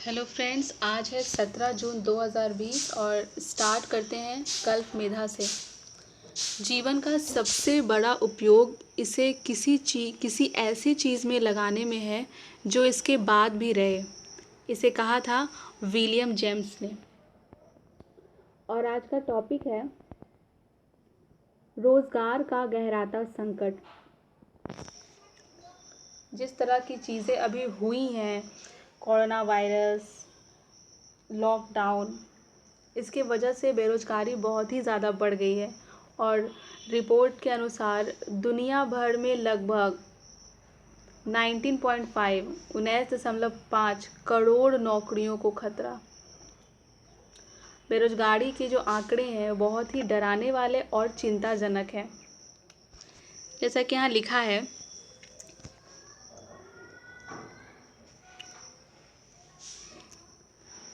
Hello friends, आज है 17 जून 2020 और स्टार्ट करते हैं कल्प मेधा से। जीवन का सबसे बड़ा उपयोग इसे किसी ऐसी चीज़ में लगाने में है जो इसके बाद भी रहे। इसे कहा था विलियम जेम्स ने। और आज का टॉपिक है रोज़गार का गहराता संकट। जिस तरह की चीज़ें अभी हुई हैं, कोरोना वायरस, लॉकडाउन, इसके वजह से बेरोज़गारी बहुत ही ज़्यादा बढ़ गई है। और रिपोर्ट के अनुसार दुनिया भर में लगभग 19.5 करोड़ नौकरियों को खतरा। बेरोज़गारी के जो आंकड़े हैं बहुत ही डराने वाले और चिंताजनक हैं। जैसा कि यहाँ लिखा है,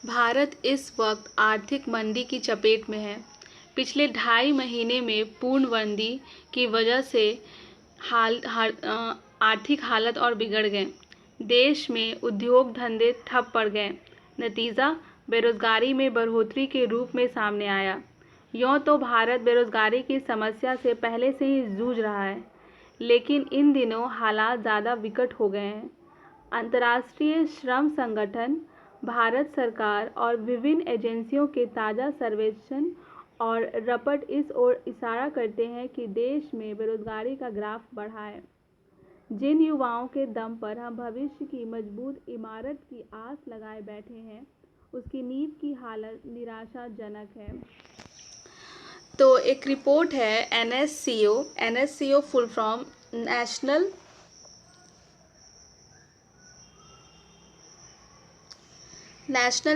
भारत इस वक्त आर्थिक मंदी की चपेट में है। पिछले 2.5 महीने में पूर्णबंदी की वजह से आर्थिक हालत और बिगड़ गए। देश में उद्योग धंधे ठप पड़ गए। नतीजा बेरोजगारी में बढ़ोतरी के रूप में सामने आया। यूँ तो भारत बेरोजगारी की समस्या से पहले से ही जूझ रहा है, लेकिन इन दिनों हालात ज़्यादा विकट हो गए हैं। अंतर्राष्ट्रीय श्रम संगठन, भारत सरकार और विभिन्न एजेंसियों के ताज़ा सर्वेक्षण और रपट इस ओर इशारा करते हैं कि देश में बेरोजगारी का ग्राफ बढ़ा है। जिन युवाओं के दम पर हम भविष्य की मजबूत इमारत की आस लगाए बैठे हैं, उसकी नींव की हालत निराशाजनक है। तो एक रिपोर्ट है NSCO full form national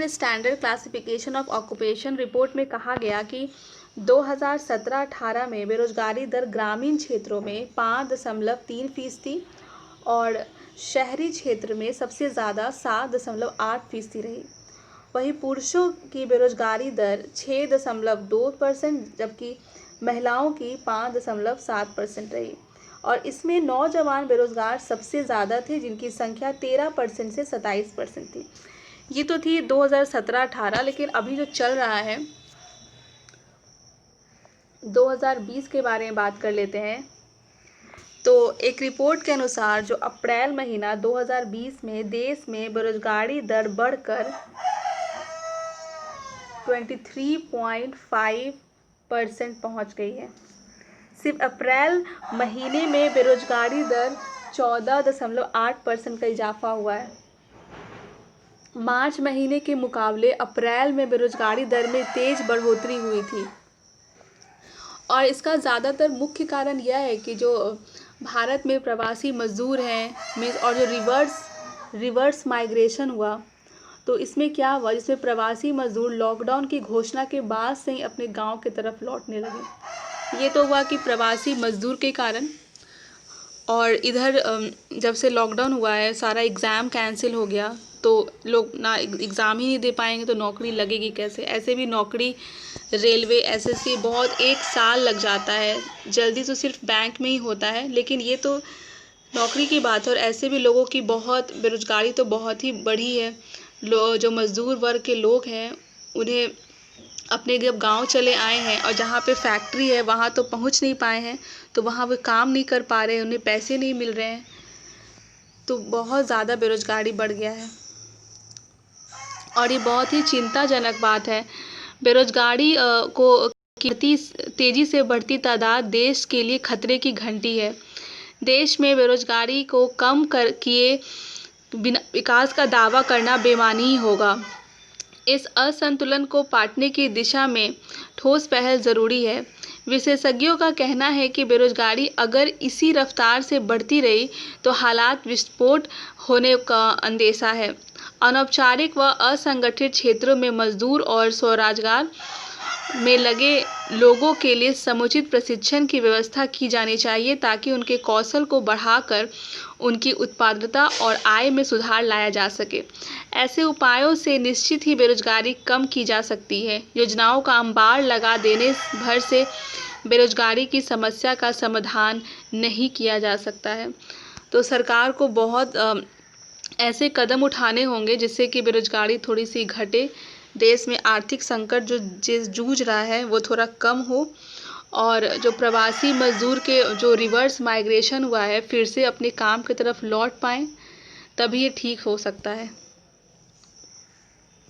standard classification of occupation report में कहा गया कि 2017-18 में बेरोजगारी दर ग्रामीण क्षेत्रों में 5.3% थी और शहरी क्षेत्र में सबसे ज़्यादा 7.8% रही। वहीं पुरुषों की बेरोजगारी दर 6.2%, जबकि महिलाओं की 5.7% रही। और इसमें नौजवान बेरोजगार सबसे ज़्यादा थे, जिनकी संख्या 13% से 27% थी। ये तो थी 2017-18, लेकिन अभी जो चल रहा है 2020 के बारे में बात कर लेते हैं। तो एक रिपोर्ट के अनुसार जो अप्रैल महीना 2020 में देश में बेरोजगारी दर बढ़कर 23.5% पहुंच गई है। सिर्फ अप्रैल महीने में बेरोजगारी दर 14.8% का इजाफा हुआ है। मार्च महीने के मुकाबले अप्रैल में बेरोजगारी दर में तेज बढ़ोतरी हुई थी। और इसका ज़्यादातर मुख्य कारण यह है कि जो भारत में प्रवासी मजदूर हैं और जो रिवर्स माइग्रेशन हुआ, तो इसमें क्या हुआ, जिसमें प्रवासी मजदूर लॉकडाउन की घोषणा के बाद से ही अपने गांव की तरफ लौटने लगे। ये तो हुआ कि प्रवासी मजदूर के कारण। और इधर जब से लॉकडाउन हुआ है, सारा एग्ज़ाम कैंसिल हो गया, तो लोग ना एग्ज़ाम ही नहीं दे पाएंगे तो नौकरी लगेगी कैसे। ऐसे भी नौकरी रेलवे SSC बहुत 1 साल लग जाता है। जल्दी तो सिर्फ बैंक में ही होता है, लेकिन ये तो नौकरी की बात है। और ऐसे भी लोगों की बहुत बेरोजगारी तो बहुत ही बढ़ी है। जो मज़दूर वर्ग के लोग हैं, उन्हें अपने जब गांव चले आए हैं और जहाँ पे फैक्ट्री है वहाँ तो पहुँच नहीं पाए हैं, तो वहाँ वे काम नहीं कर पा रहे हैं, उन्हें पैसे नहीं मिल रहे हैं। तो बहुत ज़्यादा बेरोजगारी बढ़ गया है और ये बहुत ही चिंताजनक बात है। बेरोजगारी को तेज़ी से बढ़ती तादाद देश के लिए खतरे की घंटी है। देश में बेरोजगारी को कम किए बिना विकास का दावा करना बेईमानी ही होगा। इस असंतुलन को पाटने की दिशा में ठोस पहल ज़रूरी है। विशेषज्ञों का कहना है कि बेरोजगारी अगर इसी रफ्तार से बढ़ती रही तो हालात विस्फोट होने का अंदेशा है। अनौपचारिक व असंगठित क्षेत्रों में मजदूर और स्वरोजगार में लगे लोगों के लिए समुचित प्रशिक्षण की व्यवस्था की जानी चाहिए, ताकि उनके कौशल को बढ़ाकर उनकी उत्पादकता और आय में सुधार लाया जा सके। ऐसे उपायों से निश्चित ही बेरोजगारी कम की जा सकती है। योजनाओं का अंबार लगा देने भर से बेरोजगारी की समस्या का समाधान नहीं किया जा सकता है। तो सरकार को बहुत ऐसे कदम उठाने होंगे जिससे कि बेरोजगारी थोड़ी सी घटे, देश में आर्थिक संकट जो जिस जूझ रहा है वो थोड़ा कम हो, और जो प्रवासी मजदूर के जो रिवर्स माइग्रेशन हुआ है फिर से अपने काम की तरफ लौट पाएँ, तभी ये ठीक हो सकता है।